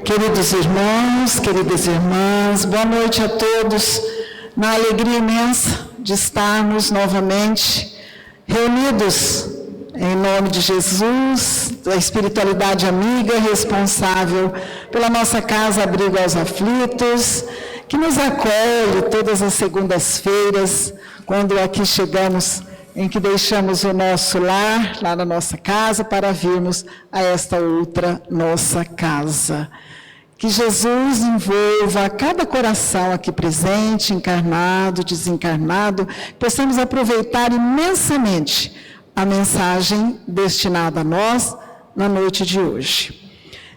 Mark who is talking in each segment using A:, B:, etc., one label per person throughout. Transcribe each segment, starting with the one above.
A: Queridos irmãos, queridas irmãs, boa noite a todos, na alegria imensa de estarmos novamente reunidos em nome de Jesus, da espiritualidade amiga, responsável pela nossa casa Abrigo aos Aflitos, que nos acolhe todas as segundas-feiras, quando aqui chegamos, em que deixamos o nosso lar, lá na nossa casa, para virmos a esta outra nossa casa. Que Jesus envolva cada coração aqui presente, encarnado, desencarnado, possamos aproveitar imensamente a mensagem destinada a nós na noite de hoje.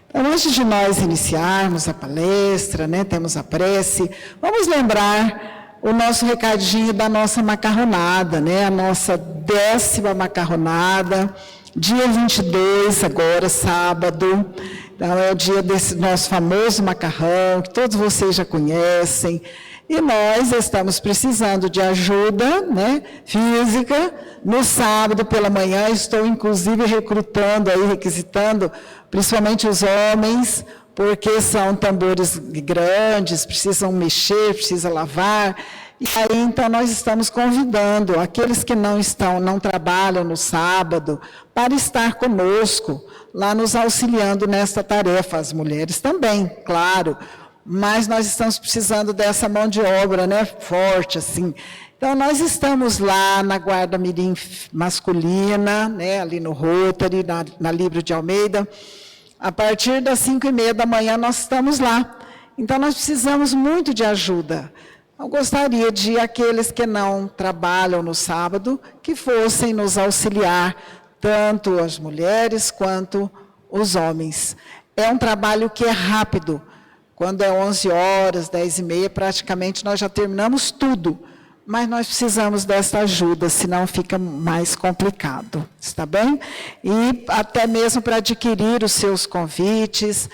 A: Então, antes de nós iniciarmos a palestra, temos a prece, vamos lembrar o nosso recadinho da nossa macarronada, a nossa 10ª macarronada, dia 22, agora, sábado. Então, é o dia desse nosso famoso macarrão, que todos vocês já conhecem. E nós estamos precisando de ajuda física. No sábado pela manhã, estou inclusive requisitando, principalmente os homens, porque são tambores grandes, precisam mexer, precisam lavar. E aí, então, nós estamos convidando aqueles que não trabalham no sábado, para estar conosco, lá nos auxiliando nesta tarefa. As mulheres também, claro, mas nós estamos precisando dessa mão de obra, forte, assim. Então, nós estamos lá na Guarda Mirim masculina, ali no Rotary, na Líbero de Almeida. A partir das 5h30 da manhã, nós estamos lá. Então, nós precisamos muito de ajuda. Eu gostaria de aqueles que não trabalham no sábado, que fossem nos auxiliar, tanto as mulheres quanto os homens. É um trabalho que é rápido. Quando é 11 horas, 10h30, praticamente nós já terminamos tudo. Mas nós precisamos dessa ajuda, senão fica mais complicado, está bem? E até mesmo para adquirir os seus convites,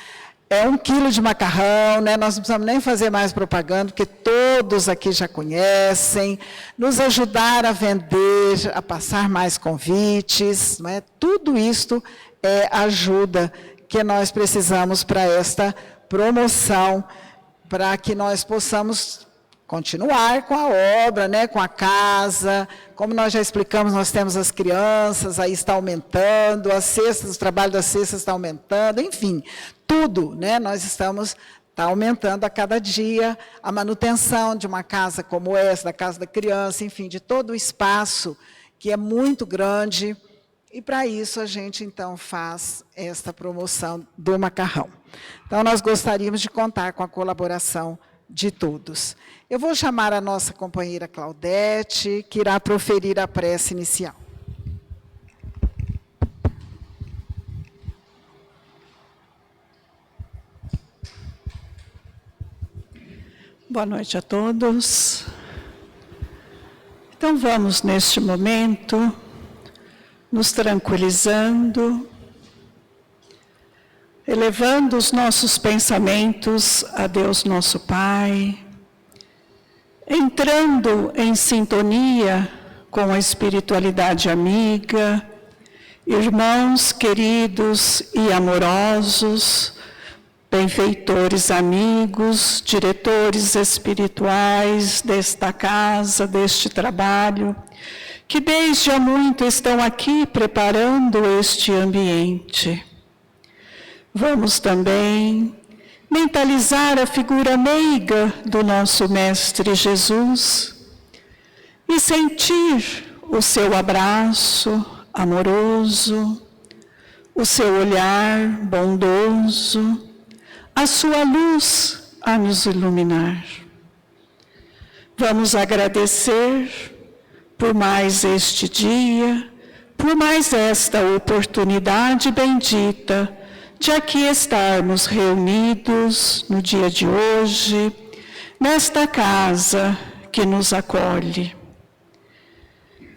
A: é 1 quilo de macarrão, nós não precisamos nem fazer mais propaganda, porque todos aqui já conhecem, nos ajudar a vender, a passar mais convites, tudo isto é ajuda que nós precisamos para esta promoção, para que nós possamos continuar com a obra, com a casa. Como nós já explicamos, nós temos as crianças, aí está aumentando, as cestas, o trabalho das cestas está aumentando, enfim, tudo, está aumentando a cada dia, a manutenção de uma casa como essa, da casa da criança, enfim, de todo o espaço, que é muito grande, e para isso a gente, então, faz esta promoção do macarrão. Então, nós gostaríamos de contar com a colaboração de todos. Eu vou chamar a nossa companheira Claudete, que irá proferir a prece inicial.
B: Boa noite a todos. Então, vamos, neste momento, nos tranquilizando, elevando os nossos pensamentos a Deus nosso Pai, entrando em sintonia com a espiritualidade amiga, irmãos queridos e amorosos, benfeitores amigos, diretores espirituais desta casa, deste trabalho, que desde há muito estão aqui preparando este ambiente. Vamos também mentalizar a figura meiga do nosso Mestre Jesus e sentir o seu abraço amoroso, o seu olhar bondoso, a sua luz a nos iluminar. Vamos agradecer por mais este dia, por mais esta oportunidade bendita de aqui estarmos reunidos no dia de hoje, nesta casa que nos acolhe.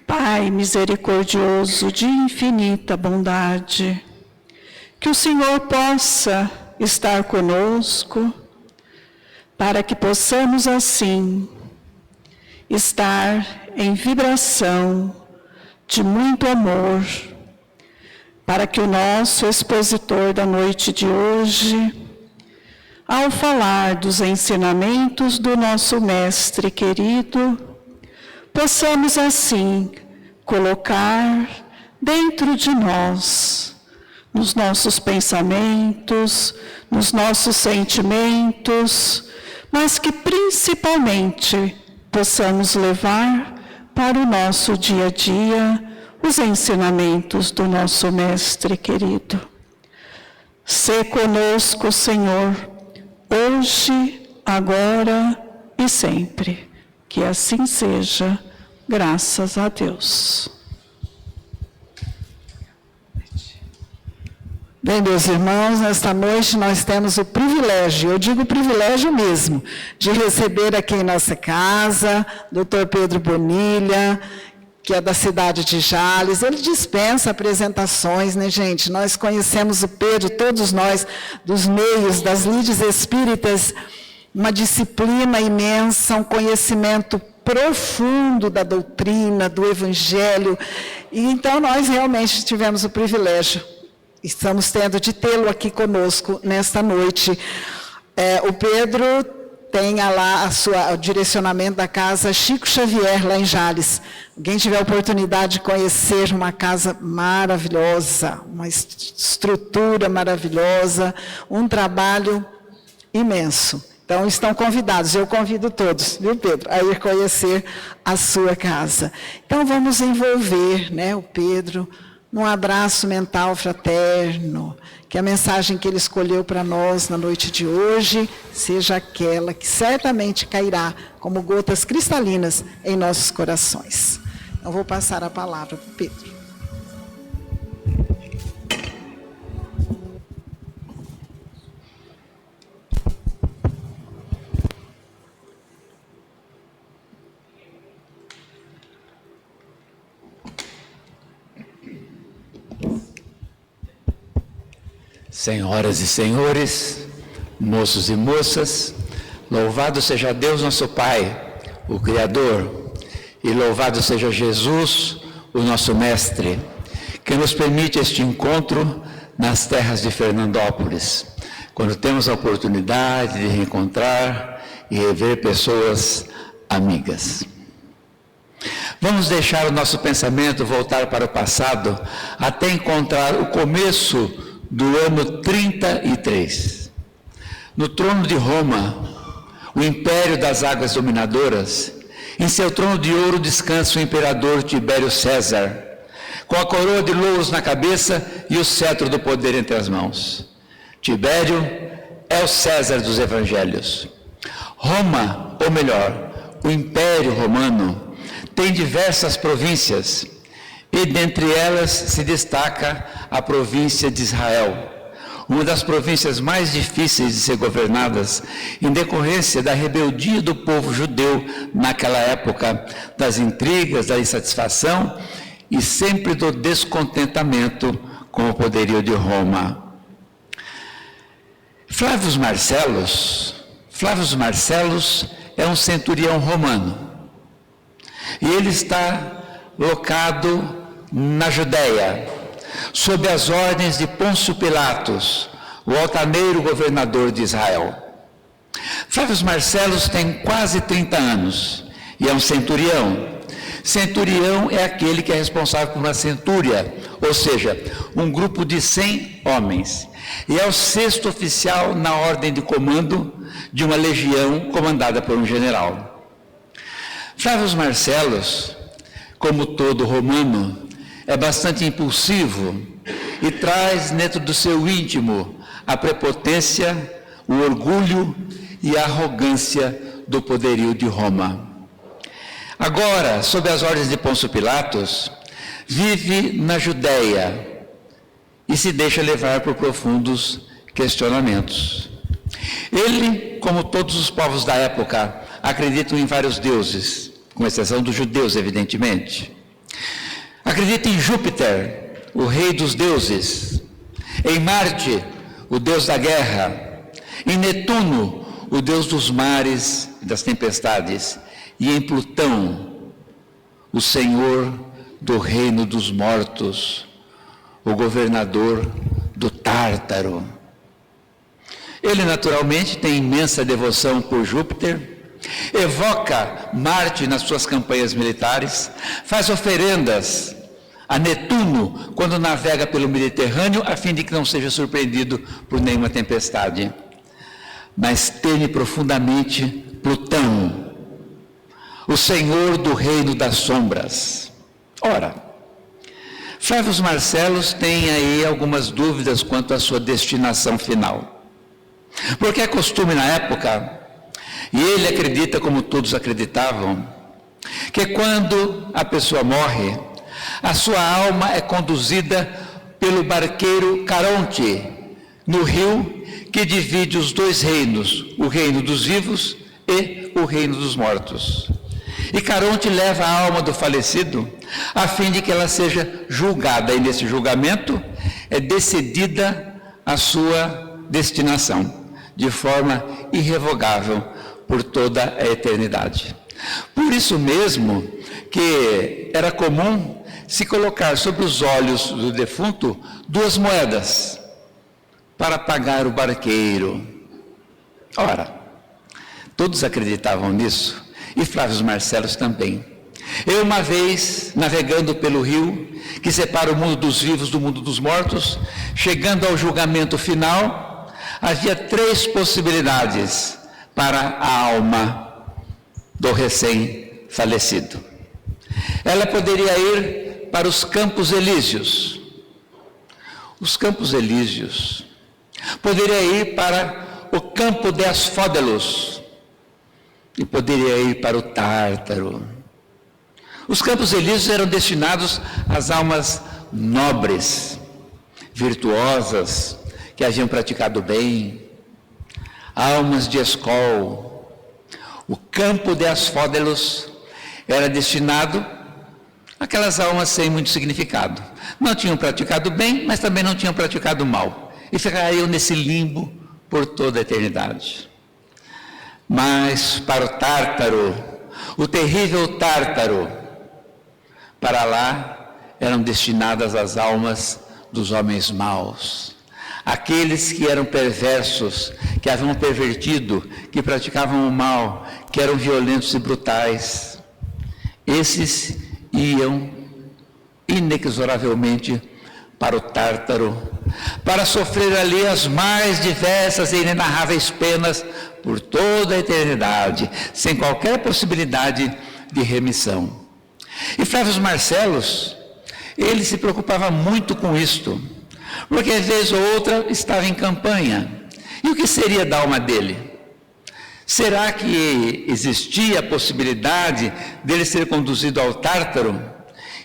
B: Pai misericordioso de infinita bondade, que o Senhor possa estar conosco, para que possamos assim estar em vibração de muito amor, para que o nosso expositor da noite de hoje ao falar dos ensinamentos do nosso Mestre querido, possamos assim colocar dentro de nós, nos nossos pensamentos, nos nossos sentimentos, mas que principalmente possamos levar para o nosso dia a dia os ensinamentos do nosso Mestre querido. Sê conosco, Senhor, hoje, agora e sempre. Que assim seja, graças a Deus.
A: Bem, meus irmãos, nesta noite nós temos o privilégio, eu digo privilégio mesmo, de receber aqui em nossa casa, Dr. Pedro Bonilha, que é da cidade de Jales. Ele dispensa apresentações, né, gente? Nós conhecemos o Pedro, todos nós, dos meios, das lides espíritas, uma disciplina imensa, um conhecimento profundo da doutrina, do Evangelho. E então nós realmente tivemos o privilégio, estamos tendo de tê-lo aqui conosco nesta noite. O Pedro tem lá o direcionamento da casa Chico Xavier, lá em Jales. Alguém tiver a oportunidade de conhecer uma casa maravilhosa, uma estrutura maravilhosa, um trabalho imenso. Então, estão convidados, eu convido todos, viu, Pedro, a ir conhecer a sua casa. Então, vamos envolver, né, o Pedro num abraço mental fraterno, que a mensagem que ele escolheu para nós na noite de hoje seja aquela que certamente cairá como gotas cristalinas em nossos corações. Eu vou passar a palavra para o Pedro.
C: Senhoras e senhores, moços e moças, louvado seja Deus nosso Pai, o Criador, e louvado seja Jesus, o nosso Mestre, que nos permite este encontro nas terras de Fernandópolis, quando temos a oportunidade de reencontrar e rever pessoas amigas. Vamos deixar o nosso pensamento voltar para o passado, até encontrar o começo do ano 33. No trono de Roma, o império das águas dominadoras, em seu trono de ouro descansa o imperador Tibério César, com a coroa de louros na cabeça e o cetro do poder entre as mãos. Tibério é o César dos evangelhos. Roma, ou melhor, o Império Romano, tem diversas províncias, e dentre elas se destaca a província de Israel, uma das províncias mais difíceis de ser governadas, em decorrência da rebeldia do povo judeu naquela época, das intrigas, da insatisfação e sempre do descontentamento com o poderio de Roma. Flávio Marcellus é um centurião romano, e ele está locado na Judéia, sob as ordens de Pôncio Pilatos, o altaneiro governador de Israel. Flávio Marcellus tem quase 30 anos e é um centurião. Centurião é aquele que é responsável por uma centúria, ou seja, um grupo de 100 homens. E é o 6º oficial na ordem de comando de uma legião comandada por um general. Flávio Marcellus, como todo romano, é bastante impulsivo e traz dentro do seu íntimo a prepotência, o orgulho e a arrogância do poderio de Roma. Agora, sob as ordens de Pôncio Pilatos, vive na Judéia e se deixa levar por profundos questionamentos. Ele, como todos os povos da época, acreditam em vários deuses, com exceção dos judeus, evidentemente. Acredita em Júpiter, o rei dos deuses, em Marte, o deus da guerra, em Netuno, o deus dos mares e das tempestades, e em Plutão, o senhor do reino dos mortos, o governador do Tártaro. Ele naturalmente tem imensa devoção por Júpiter, evoca Marte nas suas campanhas militares, faz oferendas a Netuno quando navega pelo Mediterrâneo, a fim de que não seja surpreendido por nenhuma tempestade. Mas teme profundamente Plutão, o senhor do reino das sombras. Ora, Flávio Marcellus tem aí algumas dúvidas quanto à sua destinação final. Porque é costume na época, e ele acredita como todos acreditavam, que quando a pessoa morre, a sua alma é conduzida pelo barqueiro Caronte, no rio que divide os dois reinos, o reino dos vivos e o reino dos mortos. E Caronte leva a alma do falecido a fim de que ela seja julgada, e nesse julgamento é decidida a sua destinação, de forma irrevogável por toda a eternidade. Por isso mesmo que era comum se colocar sobre os olhos do defunto 2 moedas para pagar o barqueiro. Ora, todos acreditavam nisso, e Flávio Marcellus também. Eu, uma vez, navegando pelo rio que separa o mundo dos vivos do mundo dos mortos, chegando ao julgamento final, havia 3 possibilidades para a alma do recém-falecido. Ela poderia ir para os Campos Elíseos. Os Campos Elíseos. Poderia ir para o campo de Asfódelos. E poderia ir para o Tártaro. Os Campos Elíseos eram destinados às almas nobres, virtuosas, que haviam praticado bem, almas de Escol. O campo de Asfódelos era destinado àquelas almas sem muito significado. Não tinham praticado bem, mas também não tinham praticado mal. E ficariam nesse limbo por toda a eternidade. Mas para o Tártaro, o terrível Tártaro, para lá eram destinadas as almas dos homens maus. Aqueles que eram perversos, que haviam pervertido, que praticavam o mal, que eram violentos e brutais. Esses iam inexoravelmente para o Tártaro, para sofrer ali as mais diversas e inenarráveis penas por toda a eternidade, sem qualquer possibilidade de remissão. E Flávio Marcellus, ele se preocupava muito com isto, porque às vezes ou outra estava em campanha. E o que seria da alma dele? Será que existia a possibilidade dele ser conduzido ao Tártaro?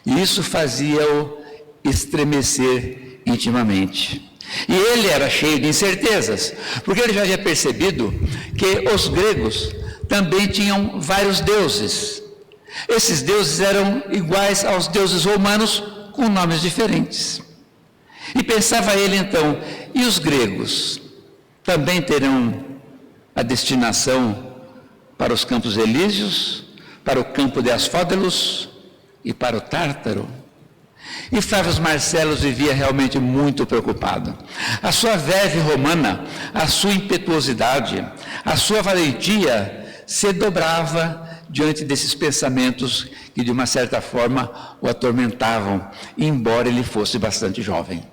C: E isso fazia-o estremecer intimamente. E ele era cheio de incertezas, porque ele já havia percebido que os gregos também tinham vários deuses. Esses deuses eram iguais aos deuses romanos, com nomes diferentes. E pensava ele então, e os gregos também terão a destinação para os Campos Elíseos, para o campo de Asfódelos e para o Tártaro? E Flávio Marcellus vivia realmente muito preocupado. A sua verve romana, a sua impetuosidade, a sua valentia se dobrava diante desses pensamentos que de uma certa forma o atormentavam, embora ele fosse bastante jovem.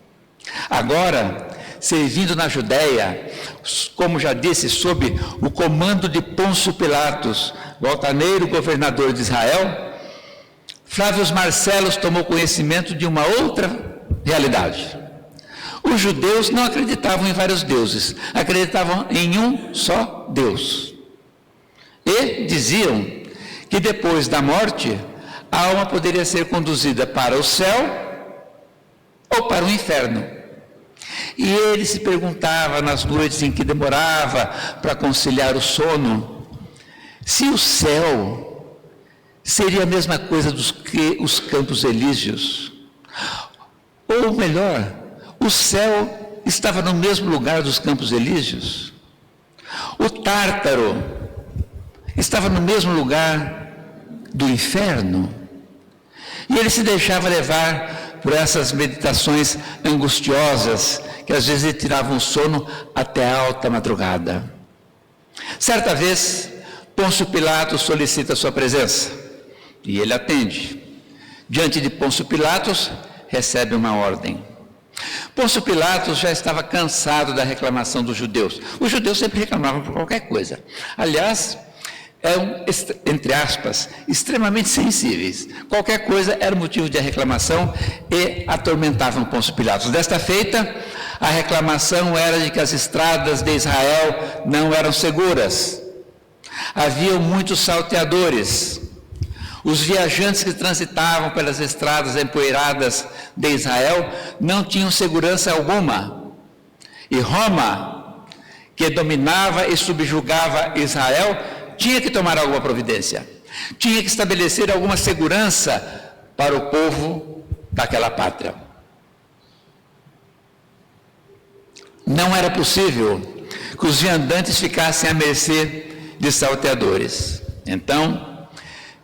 C: Agora, servindo na Judéia, como já disse, sob o comando de Pôncio Pilatos, o altaneiro governador de Israel, Flávio Marcellus tomou conhecimento de uma outra realidade. Os judeus não acreditavam em vários deuses, acreditavam em um só Deus. E diziam que depois da morte, a alma poderia ser conduzida para o céu ou para o inferno. E ele se perguntava nas noites em que demorava para conciliar o sono, se o céu seria a mesma coisa dos que os Campos Elíseos, ou melhor, o céu estava no mesmo lugar dos Campos Elíseos, o Tártaro estava no mesmo lugar do inferno, e ele se deixava levar por essas meditações angustiosas que às vezes lhe tiravam o sono até a alta madrugada. Certa vez, Pôncio Pilatos solicita sua presença e ele atende. Diante de Pôncio Pilatos, recebe uma ordem. Pôncio Pilatos já estava cansado da reclamação dos judeus. Os judeus sempre reclamavam por qualquer coisa. Aliás, eram, entre aspas, extremamente sensíveis. Qualquer coisa era motivo de reclamação e atormentavam Pôncio Pilatos. Desta feita, a reclamação era de que as estradas de Israel não eram seguras. Havia muitos salteadores. Os viajantes que transitavam pelas estradas empoeiradas de Israel não tinham segurança alguma. E Roma, que dominava e subjugava Israel, tinha que tomar alguma providência. Tinha que estabelecer alguma segurança para o povo daquela pátria. Não era possível que os viandantes ficassem à mercê de salteadores. Então,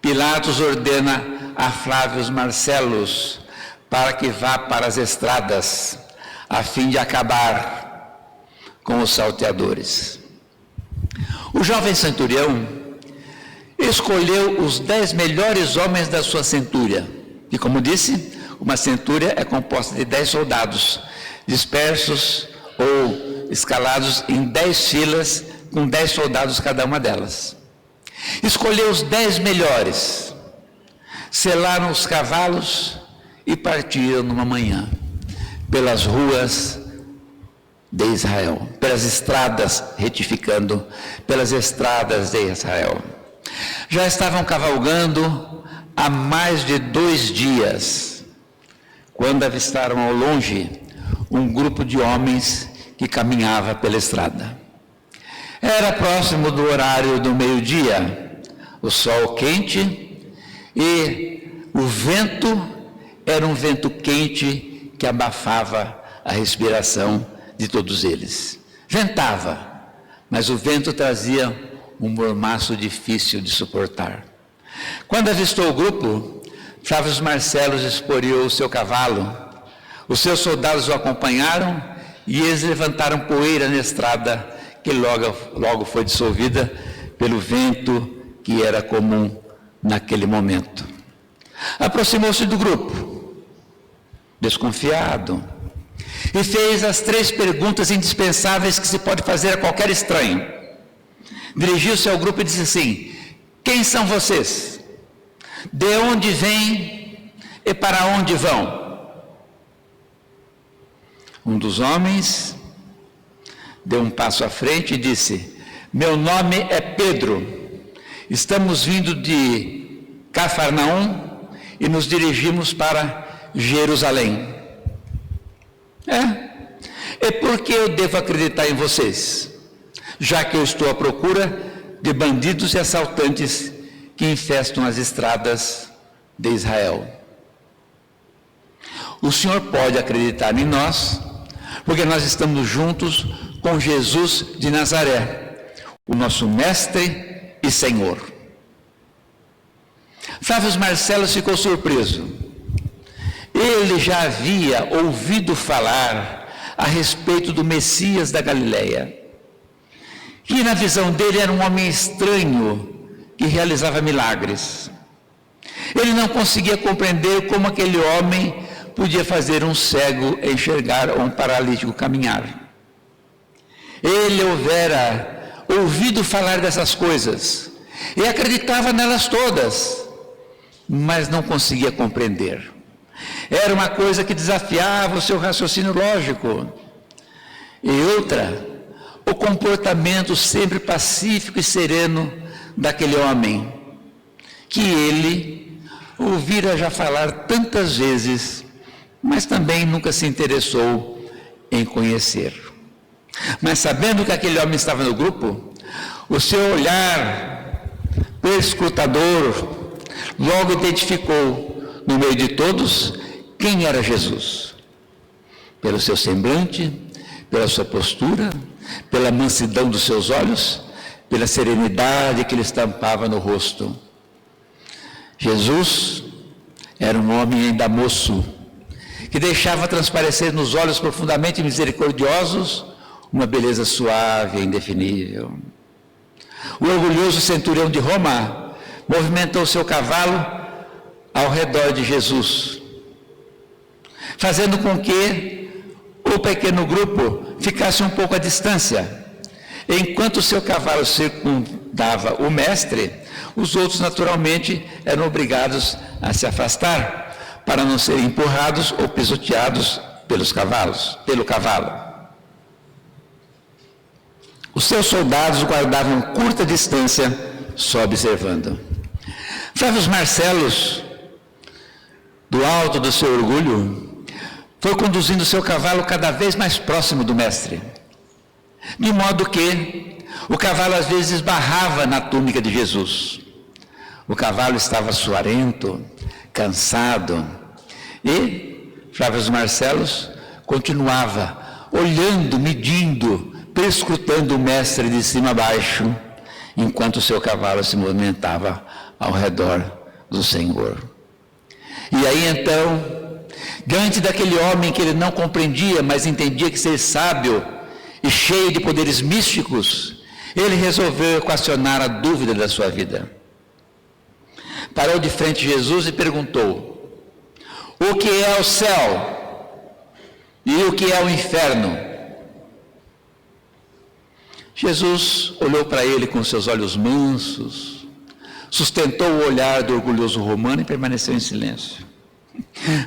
C: Pilatos ordena a Flávio Marcellus para que vá para as estradas, a fim de acabar com os salteadores. O jovem centurião escolheu os 10 melhores homens da sua centúria. E como disse, uma centúria é composta de 10 soldados, dispersos ou escalados em 10 filas, com 10 soldados cada uma delas. Escolheu os 10 melhores, selaram os cavalos e partiram numa manhã pelas ruas de Israel, pelas estradas, retificando, pelas estradas de Israel. Já estavam cavalgando há mais de 2 dias, quando avistaram ao longe um grupo de homens que caminhava pela estrada. Era próximo do horário do meio-dia, o sol quente e o vento era um vento quente que abafava a respiração de todos eles. Ventava, mas o vento trazia um mormaço difícil de suportar. Quando avistou o grupo, Flávio Marcellus esporeou o seu cavalo, os seus soldados o acompanharam e eles levantaram poeira na estrada que logo foi dissolvida pelo vento que era comum naquele momento. Aproximou-se do grupo, desconfiado, e fez as 3 perguntas indispensáveis que se pode fazer a qualquer estranho. Dirigiu-se ao grupo e disse assim: quem são vocês? De onde vêm e para onde vão? Um dos homens deu um passo à frente e disse: meu nome é Pedro, estamos vindo de Cafarnaum e nos dirigimos para Jerusalém. E por que eu devo acreditar em vocês? Já que eu estou à procura de bandidos e assaltantes que infestam as estradas de Israel. O Senhor pode acreditar em nós, porque nós estamos juntos com Jesus de Nazaré, o nosso mestre e Senhor. Flávio Marcellus ficou surpreso. Ele já havia ouvido falar a respeito do Messias da Galileia, que na visão dele era um homem estranho que realizava milagres. Ele não conseguia compreender como aquele homem podia fazer um cego enxergar ou um paralítico caminhar. Ele houvera ouvido falar dessas coisas e acreditava nelas todas, mas não conseguia compreender. Era uma coisa que desafiava o seu raciocínio lógico. E outra, o comportamento sempre pacífico e sereno daquele homem, que ele ouvira já falar tantas vezes, mas também nunca se interessou em conhecer. Mas sabendo que aquele homem estava no grupo, o seu olhar perscrutador logo identificou no meio de todos quem era Jesus. Pelo seu semblante, pela sua postura, pela mansidão dos seus olhos, pela serenidade que ele estampava no rosto. Jesus era um homem ainda moço, que deixava transparecer nos olhos profundamente misericordiosos uma beleza suave e indefinível. O orgulhoso centurião de Roma movimentou seu cavalo ao redor de Jesus, fazendo com que o pequeno grupo ficasse um pouco à distância. Enquanto seu cavalo circundava o mestre, os outros naturalmente eram obrigados a se afastar, para não serem empurrados ou pisoteados pelo cavalo. Os seus soldados guardavam curta distância, só observando. Flávio Marcellus, do alto do seu orgulho, foi conduzindo seu cavalo cada vez mais próximo do mestre, de modo que o cavalo às vezes esbarrava na túnica de Jesus. O cavalo estava suarento, cansado, e Flávio Marcellus continuava olhando, medindo, perscrutando o mestre de cima a baixo, enquanto o seu cavalo se movimentava ao redor do Senhor. E aí então, diante daquele homem que ele não compreendia, mas entendia que ser sábio e cheio de poderes místicos, ele resolveu equacionar a dúvida da sua vida. Parou de frente a Jesus e perguntou: o que é o céu e o que é o inferno? Jesus olhou para ele com seus olhos mansos, sustentou o olhar do orgulhoso romano e permaneceu em silêncio.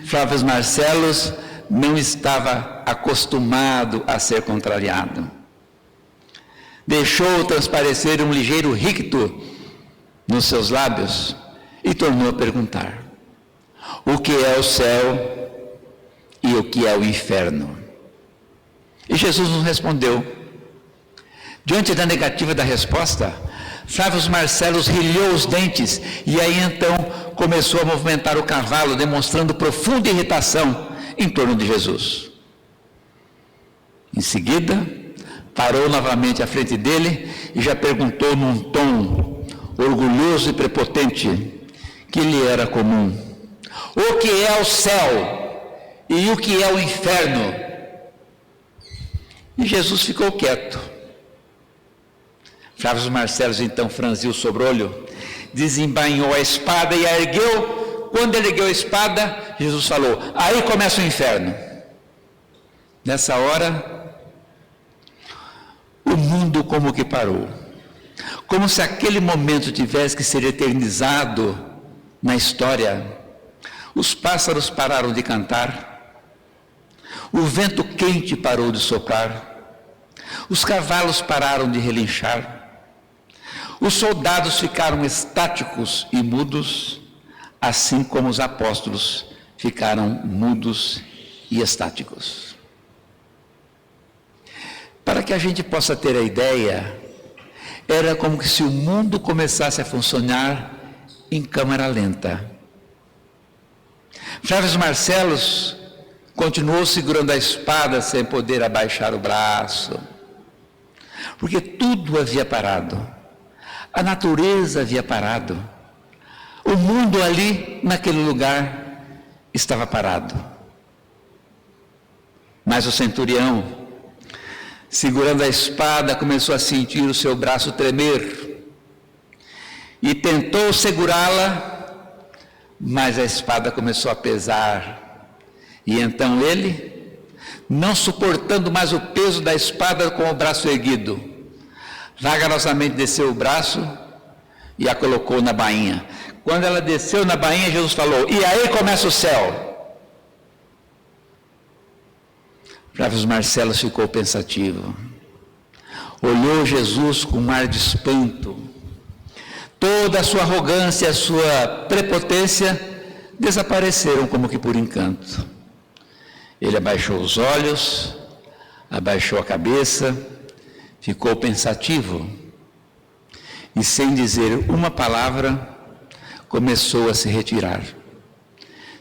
C: Flávio Marcellus não estava acostumado a ser contrariado. Deixou transparecer um ligeiro ricto nos seus lábios e tornou a perguntar: o que é o céu e o que é o inferno? E Jesus nos respondeu. Diante da negativa da resposta, Flávio Marcellus rilhou os dentes e aí então começou a movimentar o cavalo, demonstrando profunda irritação em torno de Jesus. Em seguida, parou novamente à frente dele e já perguntou num tom orgulhoso e prepotente que lhe era comum: o que é o céu e o que é o inferno? E Jesus ficou quieto. Flávio Marcellus então franziu o sobrolho, desembainhou a espada e a ergueu. Quando ele ergueu a espada, Jesus falou: aí começa o inferno. Nessa hora, o mundo como que parou, como se aquele momento tivesse que ser eternizado na história. Os pássaros pararam de cantar, o vento quente parou de soprar, os cavalos pararam de relinchar, os soldados ficaram estáticos e mudos, assim como os apóstolos ficaram mudos e estáticos. Para que a gente possa ter a ideia, era como se o mundo começasse a funcionar em câmera lenta. Flávio Marcellus continuou segurando a espada sem poder abaixar o braço, porque tudo havia parado. A natureza havia parado. O mundo ali, naquele lugar, estava parado. Mas o centurião, segurando a espada, começou a sentir o seu braço tremer e tentou segurá-la, mas a espada começou a pesar. E então ele, não suportando mais o peso da espada com o braço erguido, vagarosamente desceu o braço e a colocou na bainha. Quando ela desceu na bainha, Jesus falou: e aí começa o céu. Flávio Marcellus ficou pensativo, olhou Jesus com um ar de espanto. Toda a sua arrogância, a sua prepotência desapareceram como que por encanto. Ele abaixou os olhos, abaixou a cabeça, ficou pensativo e, sem dizer uma palavra, começou a se retirar.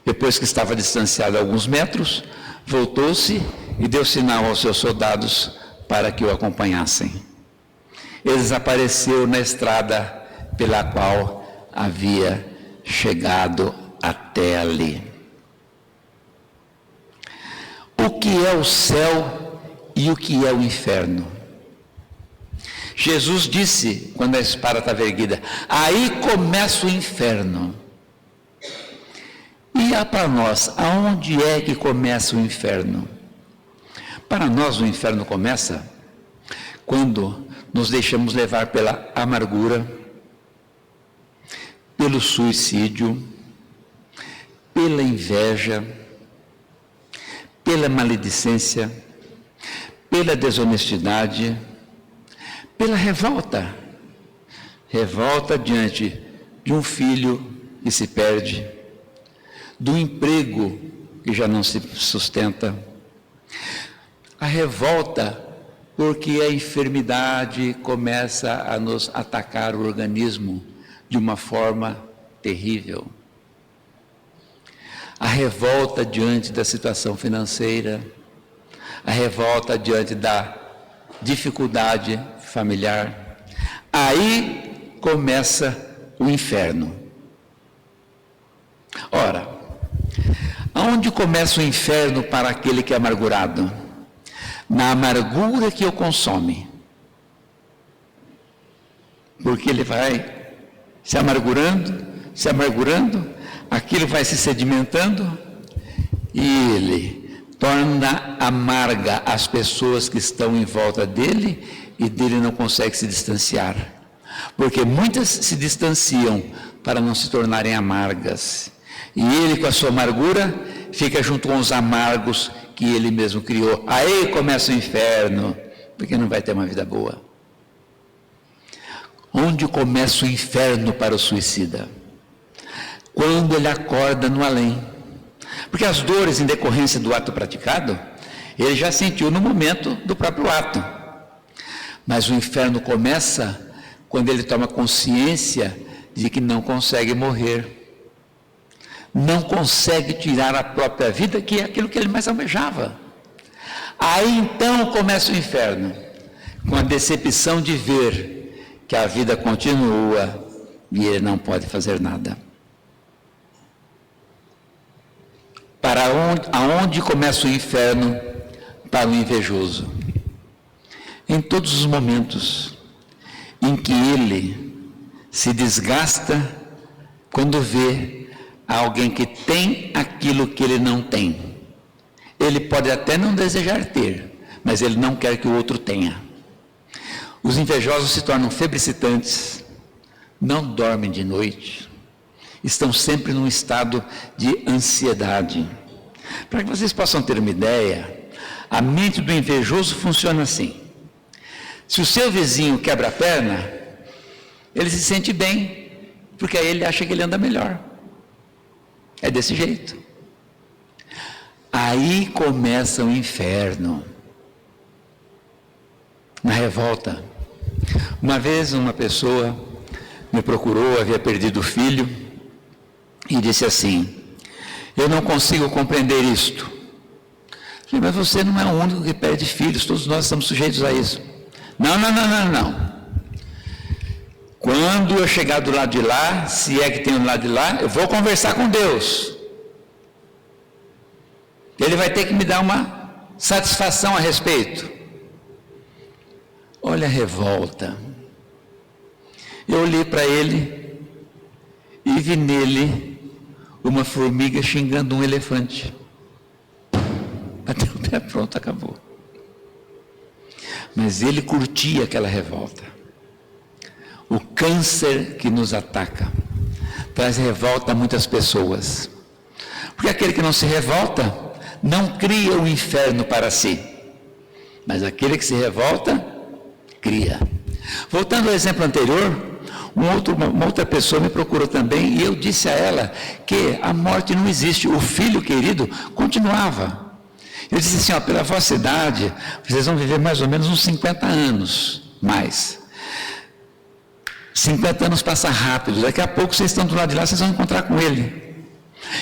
C: Depois que estava distanciado a alguns metros, voltou-se e deu sinal aos seus soldados para que o acompanhassem. Ele desapareceu na estrada pela qual havia chegado até ali. o que é o céu e o que é o inferno. Jesus disse, quando a espada estava erguida, aí começa o inferno. E para nós, aonde é que começa o inferno? Para nós, o inferno começa quando nos deixamos levar pela amargura, pelo suicídio, pela inveja, pela maledicência, pela desonestidade, pela revolta. Revolta diante de um filho que se perde, do emprego que já não se sustenta. A revolta porque a enfermidade começa a nos atacar o organismo de uma forma terrível. A revolta diante da situação financeira, a revolta diante da dificuldade familiar. Aí começa o inferno. Ora, aonde começa o inferno para aquele que é amargurado? Na amargura que o consome. Porque ele vai se amargurando, aquilo vai se sedimentando e ele torna amarga as pessoas que estão em volta dele e dele não consegue se distanciar. Porque muitas se distanciam para não se tornarem amargas. E ele, com a sua amargura, fica junto com os amargos que ele mesmo criou. Aí começa o inferno, porque não vai ter uma vida boa. Onde começa o inferno para o suicida? Quando ele acorda no além. Porque as dores em decorrência do ato praticado, ele já sentiu no momento do próprio ato. Mas o inferno começa quando ele toma consciência de que não consegue morrer. Não consegue tirar a própria vida, que é aquilo que ele mais almejava. Aí então começa o inferno, com a decepção de ver que a vida continua e ele não pode fazer nada. Aonde começa o inferno para o invejoso? Em todos os momentos em que ele se desgasta quando vê alguém que tem aquilo que ele não tem. Ele pode até não desejar ter, mas ele não quer que o outro tenha. Os invejosos se tornam febricitantes, não dormem de noite, estão sempre num estado de ansiedade. Para que vocês possam ter uma ideia, a mente do invejoso funciona assim. Se o seu vizinho quebra a perna, ele se sente bem, porque aí ele acha que ele anda melhor. É desse jeito. Aí começa o inferno. Na revolta. Uma vez uma pessoa me procurou, havia perdido o filho, e disse assim: eu não consigo compreender isto. Eu falei, mas você não é o único que perde filhos, todos nós estamos sujeitos a isso. Não. Quando eu chegar do lado de lá, se é que tem do lado de lá, eu vou conversar com Deus. Ele vai ter que me dar uma satisfação a respeito. Olha a revolta. Eu olhei para ele e vi nele uma formiga xingando um elefante. Bateu o pé, pronto, acabou. Mas ele curtia aquela revolta. O câncer que nos ataca traz revolta a muitas pessoas. Porque aquele que não se revolta não cria o inferno para si. Mas aquele que se revolta, cria. Voltando ao exemplo anterior, uma outra pessoa me procurou também e eu disse a ela que a morte não existe. O filho querido continuava. Eu disse assim, pela vossa idade, vocês vão viver mais ou menos uns 50 anos mais. 50 anos passa rápido, daqui a pouco vocês estão do lado de lá, vocês vão encontrar com ele.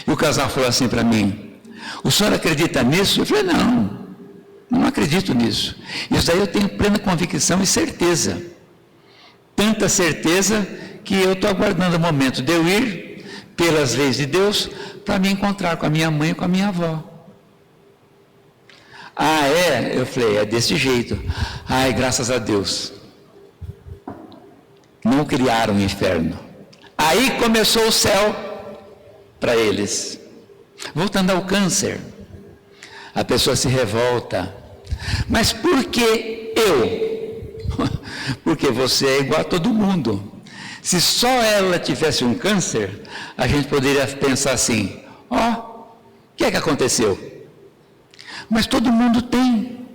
C: E o casal falou assim para mim, o senhor acredita nisso? Eu falei, não acredito nisso. Isso daí eu tenho plena convicção e certeza. Tanta certeza que eu estou aguardando o momento de eu ir, pelas leis de Deus, para me encontrar com a minha mãe e com a minha avó. Ah, é? Eu falei, é desse jeito. Ai, graças a Deus. Não criaram o inferno. Aí começou o céu para eles. Voltando ao câncer, a pessoa se revolta. Mas por que eu? Porque você é igual a todo mundo. Se só ela tivesse um câncer, a gente poderia pensar assim, o que é que aconteceu? Mas todo mundo tem.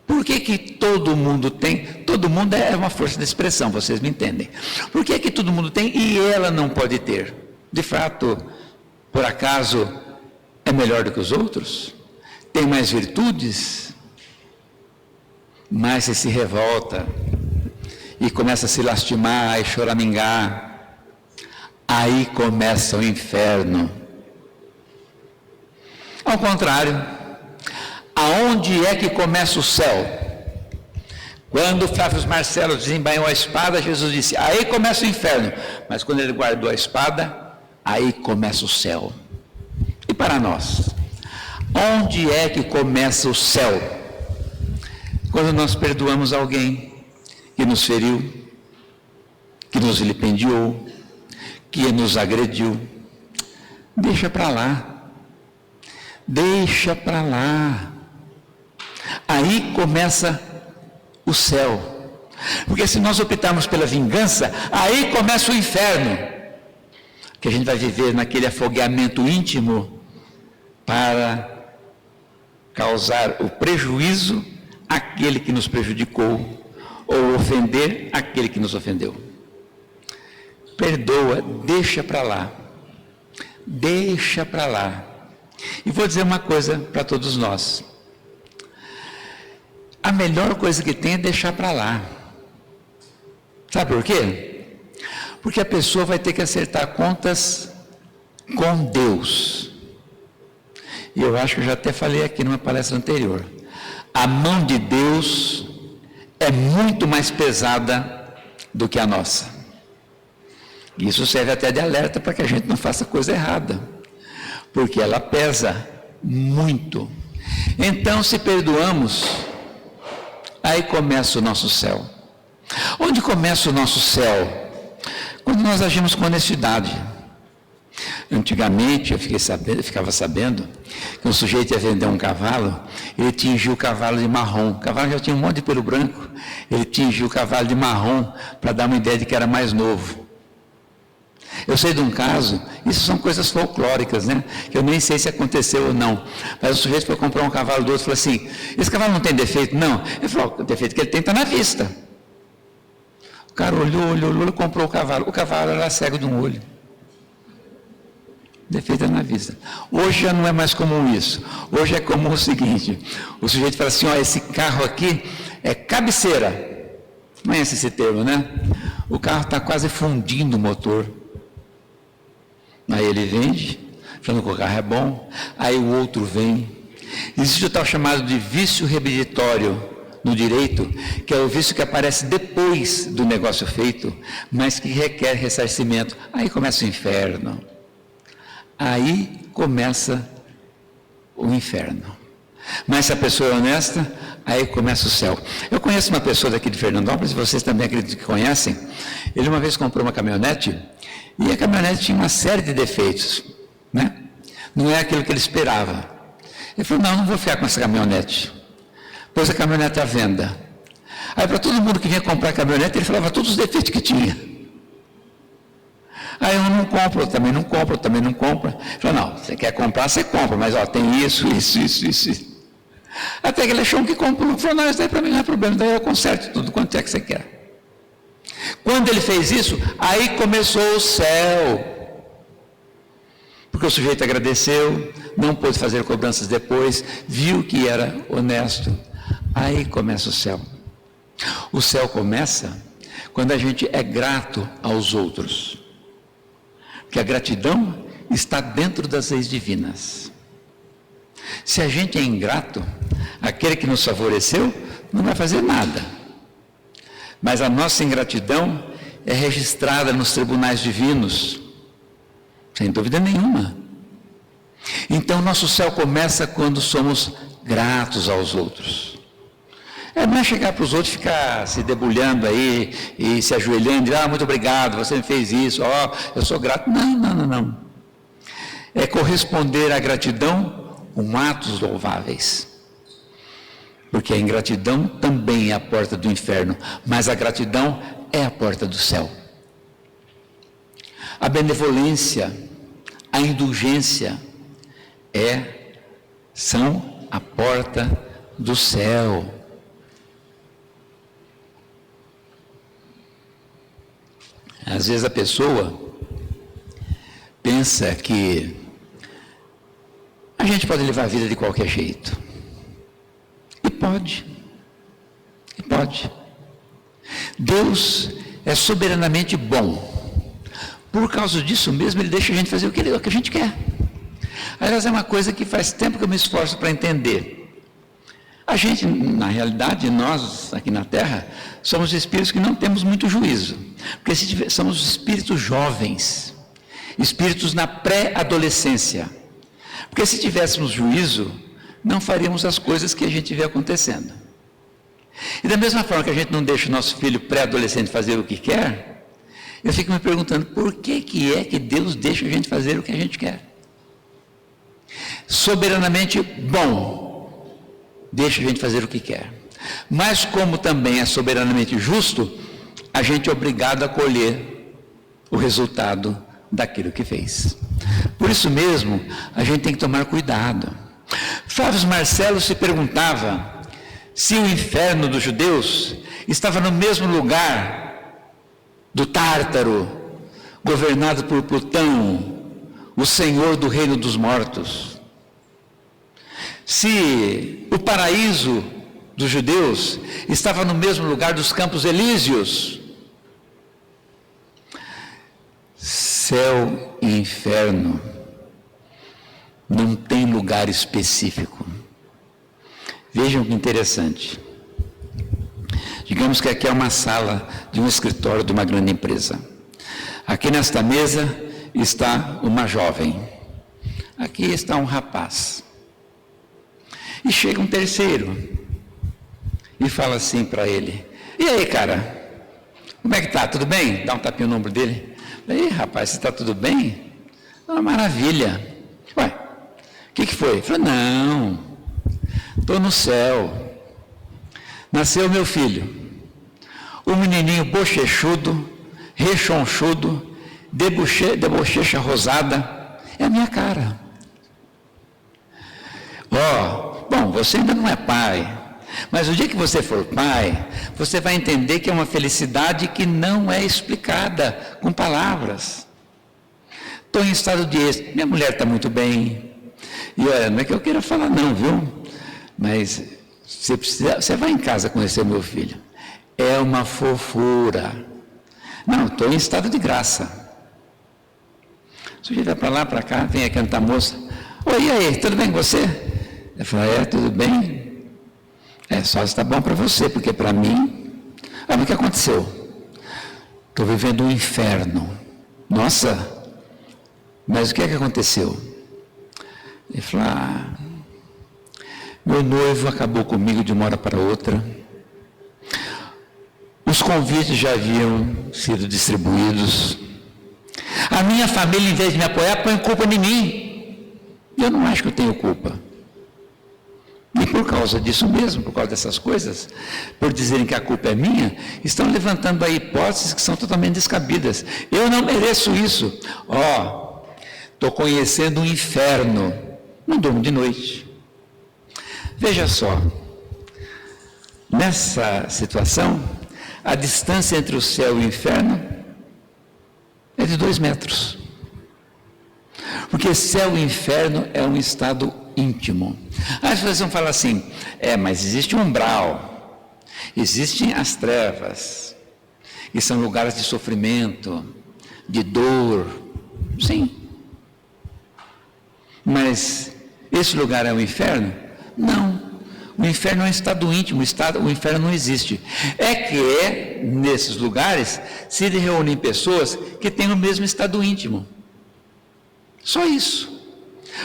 C: Por que todo mundo tem? Todo mundo é uma força de expressão, vocês me entendem. Por que todo mundo tem e ela não pode ter? De fato, por acaso, é melhor do que os outros? Tem mais virtudes? Mas se revolta e começa a se lastimar e choramingar. Aí começa o inferno. Ao contrário, aonde é que começa o céu? Quando Flávio Marcelo desembainhou a espada, Jesus disse, aí começa o inferno. Mas quando ele guardou a espada, aí começa o céu. E para nós? Onde é que começa o céu? Quando nós perdoamos alguém que nos feriu, que nos vilipendiou, que nos agrediu. Deixa para lá. Deixa para lá. Aí começa o céu. Porque se nós optarmos pela vingança, aí começa o inferno. Que a gente vai viver naquele afogueamento íntimo para causar o prejuízo àquele que nos prejudicou ou ofender aquele que nos ofendeu. Perdoa, deixa para lá. Deixa para lá. E vou dizer uma coisa para todos nós. A melhor coisa que tem é deixar para lá. Sabe por quê? Porque a pessoa vai ter que acertar contas com Deus. E eu acho que eu já até falei aqui numa palestra anterior. A mão de Deus é muito mais pesada do que a nossa. Isso serve até de alerta para que a gente não faça coisa errada. Porque ela pesa muito. Então, se perdoamos, aí começa o nosso céu. Onde começa o nosso céu? Quando nós agimos com honestidade. Antigamente, eu ficava sabendo que um sujeito ia vender um cavalo, ele tingiu o cavalo de marrom. O cavalo já tinha um monte de pelo branco, ele tingiu o cavalo de marrom para dar uma ideia de que era mais novo. Eu sei de um caso, isso são coisas folclóricas, né? Que eu nem sei se aconteceu ou não. Mas o sujeito foi comprar um cavalo do outro e falou assim, esse cavalo não tem defeito? Não. Ele falou, o defeito que ele tem está na vista. O cara olhou, comprou o cavalo era cego de um olho. Defeito é na vista. Hoje já não é mais comum isso. Hoje é comum o seguinte, o sujeito fala assim, esse carro aqui é cabeceira. Conhece esse termo, né? O carro está quase fundindo o motor. Aí ele vende, falando que o carro é bom, aí o outro vem. Existe o tal chamado de vício reabilitório no direito, que é o vício que aparece depois do negócio feito, mas que requer ressarcimento. Aí começa o inferno. Aí começa o inferno. Mas se a pessoa é honesta, aí começa o céu. Eu conheço uma pessoa daqui de Fernandópolis, vocês também acredito que conhecem. Ele uma vez comprou uma caminhonete, e a caminhonete tinha uma série de defeitos, né? Não é aquilo que ele esperava. Ele falou, não vou ficar com essa caminhonete. Pôs a caminhonete à venda. Aí para todo mundo que vinha comprar a caminhonete, ele falava todos os defeitos que tinha. Aí eu não compro, eu também não compro. Ele falou, não, você quer comprar, você compra, mas tem isso. Até que ele achou um que comprou, falou, não, isso daí para mim não é problema, daí eu conserto tudo, quanto é que você quer. Quando ele fez isso, aí começou o céu. Porque o sujeito agradeceu, não pôde fazer cobranças depois, viu que era honesto. Aí começa o céu. O céu começa quando a gente é grato aos outros. Porque a gratidão está dentro das leis divinas. Se a gente é ingrato, aquele que nos favoreceu não vai fazer nada. Mas a nossa ingratidão é registrada nos tribunais divinos, sem dúvida nenhuma. Então nosso céu começa quando somos gratos aos outros. Não é chegar para os outros e ficar se debulhando aí e se ajoelhando, e muito obrigado, você me fez isso, eu sou grato. Não. É corresponder à gratidão com atos louváveis. Porque a ingratidão também é a porta do inferno, mas a gratidão é a porta do céu. A benevolência, a indulgência são a porta do céu. Às vezes a pessoa pensa que a gente pode levar a vida de qualquer jeito. E pode. Deus é soberanamente bom. Por causa disso mesmo, Ele deixa a gente fazer o que a gente quer. Aliás, é uma coisa que faz tempo que eu me esforço para entender. A gente, na realidade, nós aqui na Terra, somos espíritos que não temos muito juízo. Porque somos espíritos jovens, espíritos na pré-adolescência. Porque se tivéssemos juízo, não faríamos as coisas que a gente vê acontecendo. E da mesma forma que a gente não deixa o nosso filho pré-adolescente fazer o que quer, eu fico me perguntando por que é que Deus deixa a gente fazer o que a gente quer. Soberanamente bom, deixa a gente fazer o que quer. Mas como também é soberanamente justo, a gente é obrigado a colher o resultado daquilo que fez. Por isso mesmo, a gente tem que tomar cuidado. Flávio Marcelo se perguntava se o inferno dos judeus estava no mesmo lugar do Tártaro, governado por Plutão, o senhor do reino dos mortos. Se o paraíso dos judeus estava no mesmo lugar dos Campos Elíseos. Céu e inferno não tem lugar específico. Vejam que interessante. Digamos que aqui é uma sala de um escritório de uma grande empresa. Aqui nesta mesa está uma jovem. Aqui está um rapaz. E chega um terceiro e fala assim para ele: e aí, cara, como é que tá? Tudo bem? Dá um tapinha no ombro dele. Ei, rapaz, você está tudo bem? Uma maravilha. Ué, o que foi? Ele falou: não, estou no céu. Nasceu meu filho, um menininho bochechudo, rechonchudo, de bochecha rosada, é a minha cara. Bom, você ainda não é pai, mas o dia que você for pai, você vai entender que é uma felicidade que não é explicada com palavras. Estou em estado de êxtase, minha mulher está muito bem, e olha, não é que eu queira falar não, viu? Mas você vai em casa conhecer meu filho, é uma fofura. Não, estou em estado de graça. O sujeito vai para lá, para cá, vem aqui cantar moça. Oi, e aí, tudo bem com você? Ele falou: tudo bem? Só está bom para você, porque para mim... mas o que aconteceu? Estou vivendo um inferno. Nossa, mas o que é que aconteceu? Ele falou: meu noivo acabou comigo de uma hora para outra. Os convites já haviam sido distribuídos. A minha família, em vez de me apoiar, põe culpa em mim. Eu não acho que eu tenho culpa. E por causa disso mesmo, por causa dessas coisas, por dizerem que a culpa é minha, estão levantando aí hipóteses que são totalmente descabidas. Eu não mereço isso. Estou conhecendo um inferno. Não durmo de noite. Veja só, nessa situação, a distância entre o céu e o inferno é de 2 metros. Porque céu e inferno é um estado íntimo. As pessoas vão falar assim: mas existe um umbral, existem as trevas, e são lugares de sofrimento, de dor. Sim. Mas esse lugar é o inferno? Não. O inferno é um estado íntimo, o inferno não existe. Nesses lugares se reúnem pessoas que têm o mesmo estado íntimo. Só isso.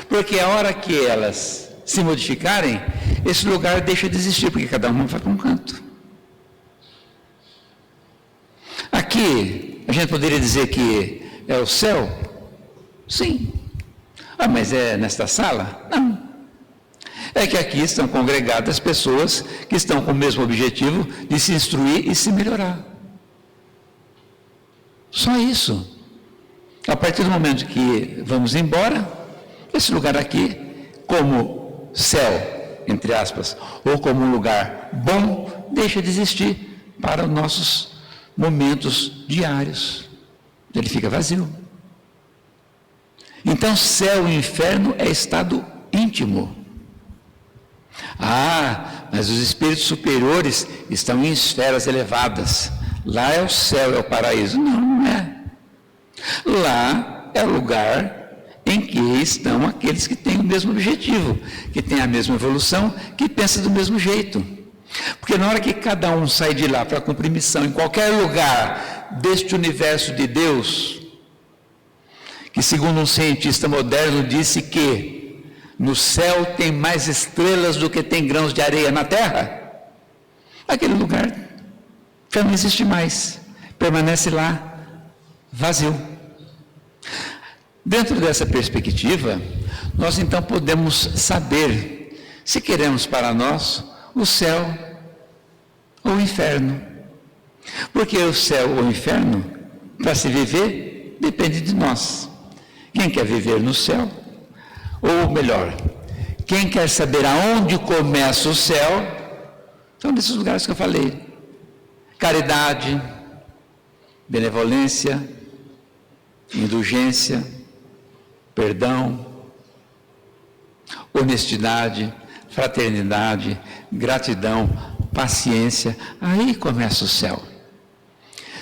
C: Porque a hora que elas se modificarem, esse lugar deixa de existir, porque cada um vai para um canto. Aqui, a gente poderia dizer que é o céu? Sim. Ah, mas é nesta sala? Não. É que aqui estão congregadas pessoas que estão com o mesmo objetivo de se instruir e se melhorar. Só isso. A partir do momento que vamos embora, esse lugar aqui, como céu, entre aspas, ou como um lugar bom, deixa de existir para os nossos momentos diários. Ele fica vazio. Então, céu e inferno é estado íntimo. Ah, mas os espíritos superiores estão em esferas elevadas. Lá é o céu, é o paraíso. Não, não é. Lá é o lugar em que estão aqueles que têm o mesmo objetivo, que têm a mesma evolução, que pensam do mesmo jeito. Porque na hora que cada um sai de lá para cumprir missão em qualquer lugar deste universo de Deus, que segundo um cientista moderno disse que no céu tem mais estrelas do que tem grãos de areia na terra, aquele lugar já não existe mais, permanece lá vazio. Dentro dessa perspectiva, nós então podemos saber se queremos para nós o céu ou o inferno. Porque o céu ou o inferno, para se viver, depende de nós. Quem quer viver no céu? Ou melhor, quem quer saber aonde começa o céu? São desses lugares que eu falei. Caridade, benevolência, indulgência, perdão, honestidade, fraternidade, gratidão, paciência. Aí começa o céu.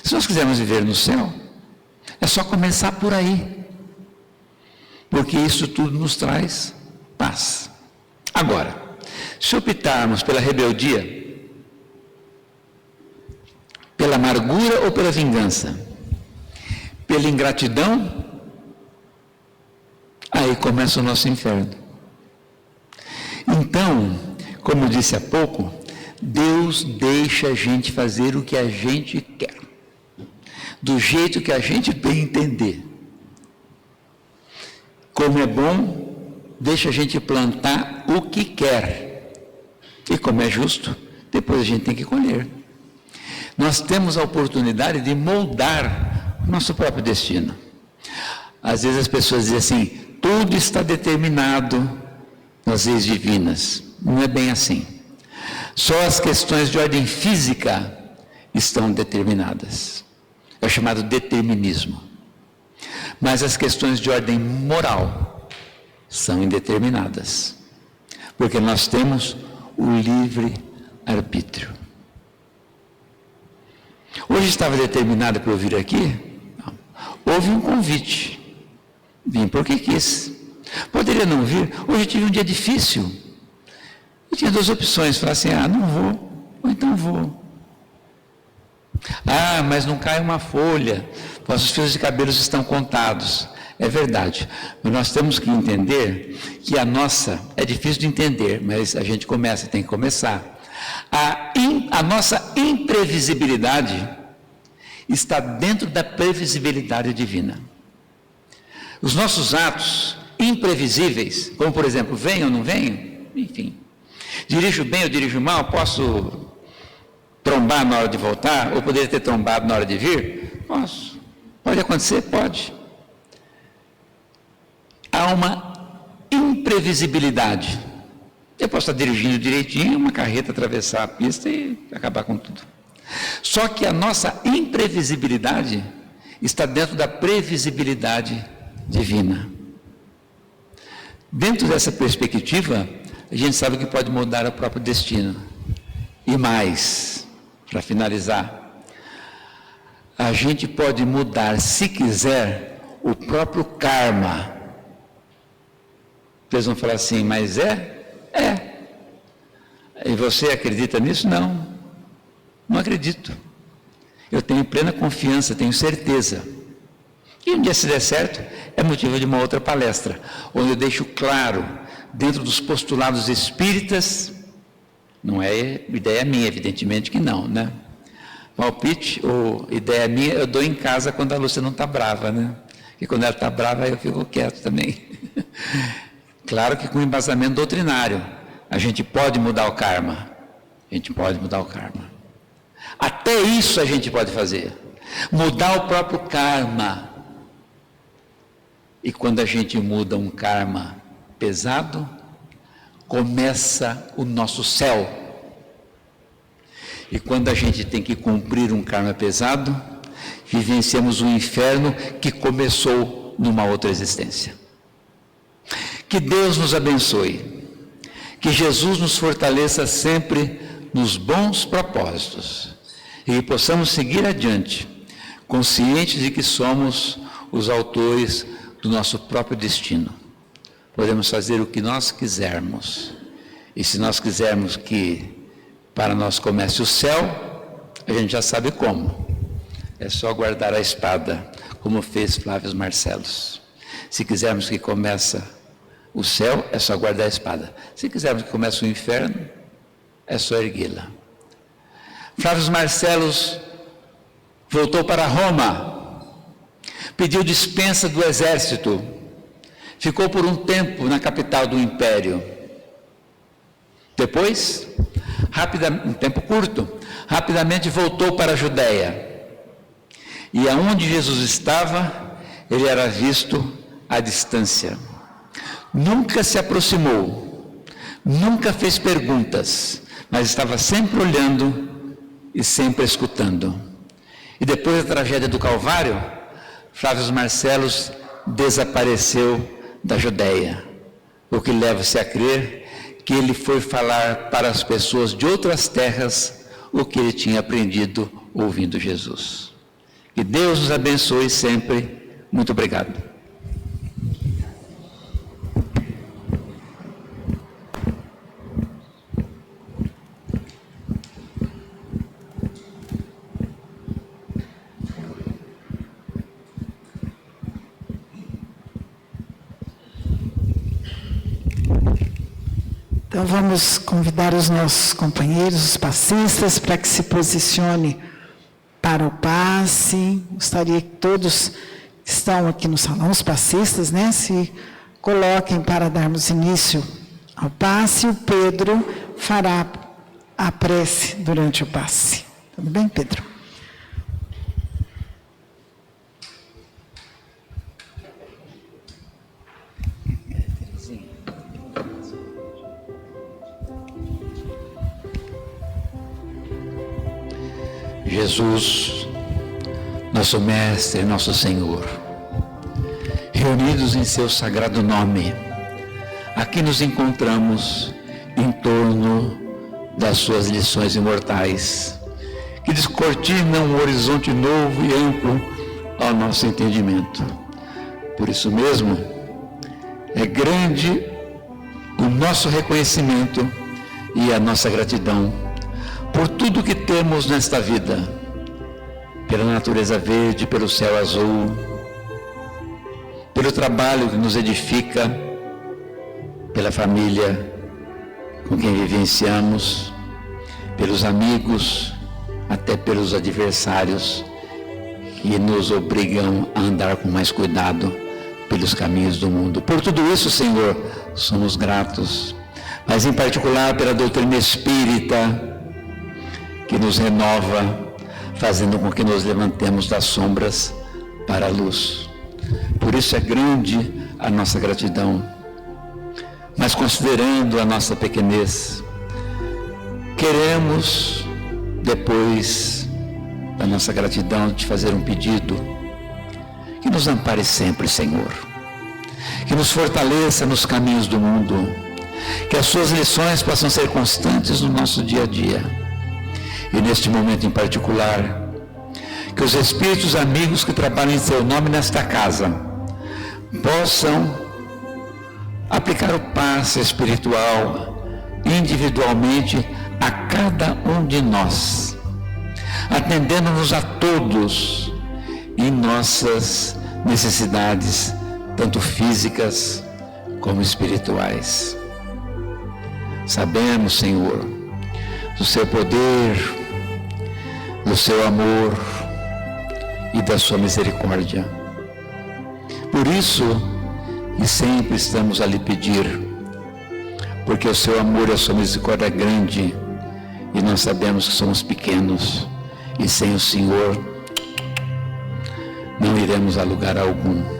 C: Se nós quisermos viver no céu, é só começar por aí. Porque isso tudo nos traz paz. Agora, se optarmos pela rebeldia, pela amargura ou pela vingança, pela ingratidão, aí começa o nosso inferno. Então, como eu disse há pouco, Deus deixa a gente fazer o que a gente quer, do jeito que a gente bem entender. Como é bom, deixa a gente plantar o que quer. E como é justo, depois a gente tem que colher. Nós temos a oportunidade de moldar o nosso próprio destino. Às vezes as pessoas dizem assim, tudo está determinado nas leis divinas. Não é bem assim. Só as questões de ordem física estão determinadas. É o chamado determinismo. Mas as questões de ordem moral são indeterminadas. Porque nós temos o livre arbítrio. Hoje estava determinado para eu vir aqui? Não. Houve um convite. Vim porque quis. Poderia não vir. Hoje eu tive um dia difícil. Eu tinha duas opções. Falar assim, não vou. Ou então vou. Mas não cai uma folha. Nossos fios de cabelos estão contados. É verdade. Mas nós temos que entender que a nossa... É difícil de entender, mas a gente tem que começar. A nossa imprevisibilidade está dentro da previsibilidade divina. Os nossos atos imprevisíveis, como por exemplo, venho ou não venho, enfim, dirijo bem ou dirijo mal, posso trombar na hora de voltar, ou poderia ter trombado na hora de vir? Posso. Pode acontecer? Pode. Há uma imprevisibilidade. Eu posso estar dirigindo direitinho, uma carreta atravessar a pista e acabar com tudo. Só que a nossa imprevisibilidade está dentro da previsibilidade divina. Dentro dessa perspectiva, a gente sabe que pode mudar o próprio destino. E mais, para finalizar, a gente pode mudar, se quiser, o próprio karma. Vocês vão falar assim, mas é? É. E você acredita nisso? Não. Não acredito. Eu tenho plena confiança, tenho certeza. E um dia, se der certo, é motivo de uma outra palestra, onde eu deixo claro, dentro dos postulados espíritas, não é ideia minha, evidentemente que não, né? Palpite ou ideia minha eu dou em casa quando a Lúcia não está brava, né? E quando ela está brava eu fico quieto também. Claro que com embasamento doutrinário, a gente pode mudar o karma. A gente pode mudar o karma. Até isso a gente pode fazer. Mudar o próprio karma. E quando a gente muda um karma pesado, começa o nosso céu. E quando a gente tem que cumprir um karma pesado, vivenciamos um inferno que começou numa outra existência. Que Deus nos abençoe. Que Jesus nos fortaleça sempre nos bons propósitos. E que possamos seguir adiante, conscientes de que somos os autores do nosso próprio destino. Podemos fazer o que nós quisermos. E se nós quisermos que para nós comece o céu, a gente já sabe como. É só guardar a espada, como fez Flávio Marcelos. Se quisermos que comece o céu, é só guardar a espada. Se quisermos que comece o inferno, é só erguê-la. Flávio Marcelos voltou para Roma, pediu dispensa do exército, ficou por um tempo na capital do império. Depois, um tempo curto, rapidamente voltou para a Judéia. E aonde Jesus estava, ele era visto à distância. Nunca se aproximou, nunca fez perguntas, mas estava sempre olhando e sempre escutando. E depois da tragédia do Calvário, Flávio Marcelos desapareceu da Judéia, o que leva-se a crer que ele foi falar para as pessoas de outras terras o que ele tinha aprendido ouvindo Jesus. Que Deus nos abençoe sempre. Muito obrigado.
A: Então vamos convidar os nossos companheiros, os passistas, para que se posicione para o passe. Gostaria que todos que estão aqui no salão, os passistas, né, se coloquem para darmos início ao passe. O Pedro fará a prece durante o passe. Tudo bem, Pedro?
C: Jesus, nosso Mestre, nosso Senhor, reunidos em seu sagrado nome, aqui nos encontramos em torno das suas lições imortais, que descortinam um horizonte novo e amplo ao nosso entendimento. Por isso mesmo, é grande o nosso reconhecimento e a nossa gratidão por tudo que temos nesta vida, pela natureza verde, pelo céu azul, pelo trabalho que nos edifica, pela família com quem vivenciamos, pelos amigos, até pelos adversários que nos obrigam a andar com mais cuidado pelos caminhos do mundo. Por tudo isso, Senhor, somos gratos, mas em particular pela doutrina espírita, que nos renova, fazendo com que nos levantemos das sombras para a luz. Por isso é grande a nossa gratidão. Mas considerando a nossa pequenez, queremos, depois da nossa gratidão, te fazer um pedido: que nos ampare sempre, Senhor, que nos fortaleça nos caminhos do mundo, que as suas lições possam ser constantes no nosso dia a dia. E neste momento em particular, que os espíritos amigos que trabalham em seu nome nesta casa possam aplicar o passe espiritual individualmente a cada um de nós, atendendo-nos a todos em nossas necessidades, tanto físicas como espirituais. Sabemos, Senhor, do seu poder, do seu amor e da sua misericórdia. Por isso, e sempre estamos a lhe pedir, porque o seu amor e a sua misericórdia é grande, e nós sabemos que somos pequenos, e sem o Senhor não iremos a lugar algum.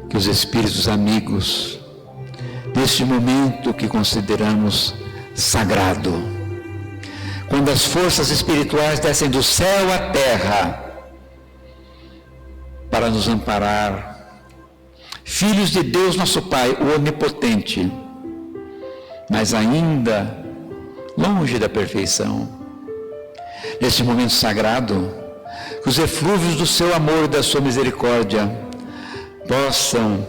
C: Que os espíritos amigos deste momento que consideramos sagrado, quando as forças espirituais descem do céu à terra para nos amparar, filhos de Deus nosso Pai, o Onipotente, mas ainda longe da perfeição, neste momento sagrado, que os eflúvios do seu amor e da sua misericórdia possam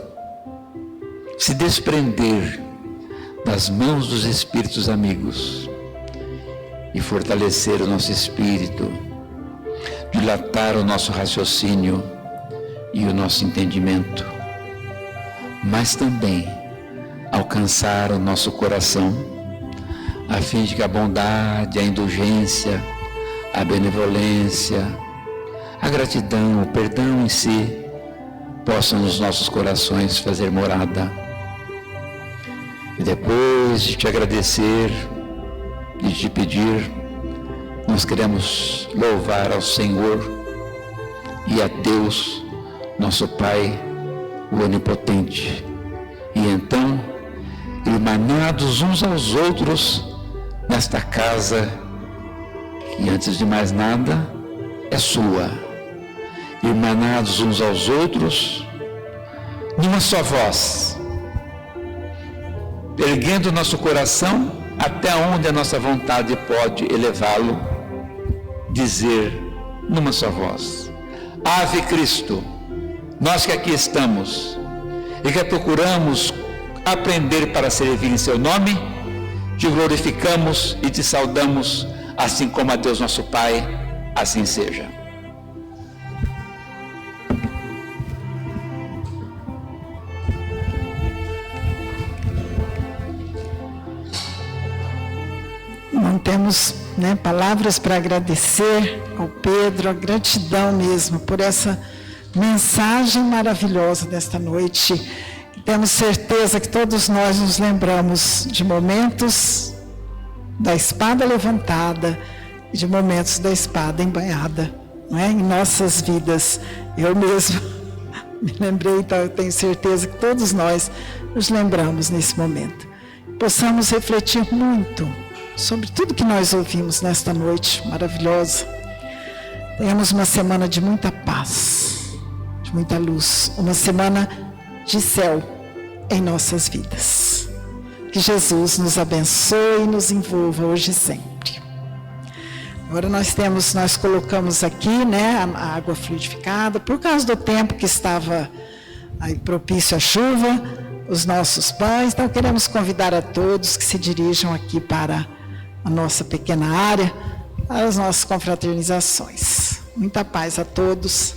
C: se desprender das mãos dos espíritos amigos e fortalecer o nosso espírito, dilatar o nosso raciocínio e o nosso entendimento, mas também alcançar o nosso coração, a fim de que a bondade, a indulgência, a benevolência, a gratidão, o perdão em si, possam nos nossos corações fazer morada. E depois de te agradecer e de te pedir, nós queremos louvar ao Senhor e a Deus, nosso Pai, o Onipotente. E então, irmanados uns aos outros, nesta casa, que antes de mais nada, é sua. Irmanados uns aos outros, numa só voz, erguendo o nosso coração até onde a nossa vontade pode elevá-lo, dizer numa só voz: Ave Cristo, nós que aqui estamos e que procuramos aprender para servir em seu nome, te glorificamos e te saudamos, assim como a Deus nosso Pai, assim seja.
A: Não temos palavras para agradecer ao Pedro, a gratidão mesmo por essa mensagem maravilhosa desta noite. Temos certeza que todos nós nos lembramos de momentos da espada levantada e de momentos da espada embainhada, em nossas vidas. Eu mesmo me lembrei, então eu tenho certeza que todos nós nos lembramos nesse momento. Possamos refletir muito sobre tudo que nós ouvimos nesta noite maravilhosa. Tenhamos uma semana de muita paz, de muita luz, uma semana de céu em nossas vidas. Que Jesus nos abençoe e nos envolva hoje e sempre. Agora nós colocamos aqui, a água fluidificada, por causa do tempo que estava aí propício à chuva, os nossos pães. Então queremos convidar a todos que se dirijam aqui para a nossa pequena área, as nossas confraternizações. Muita paz a todos.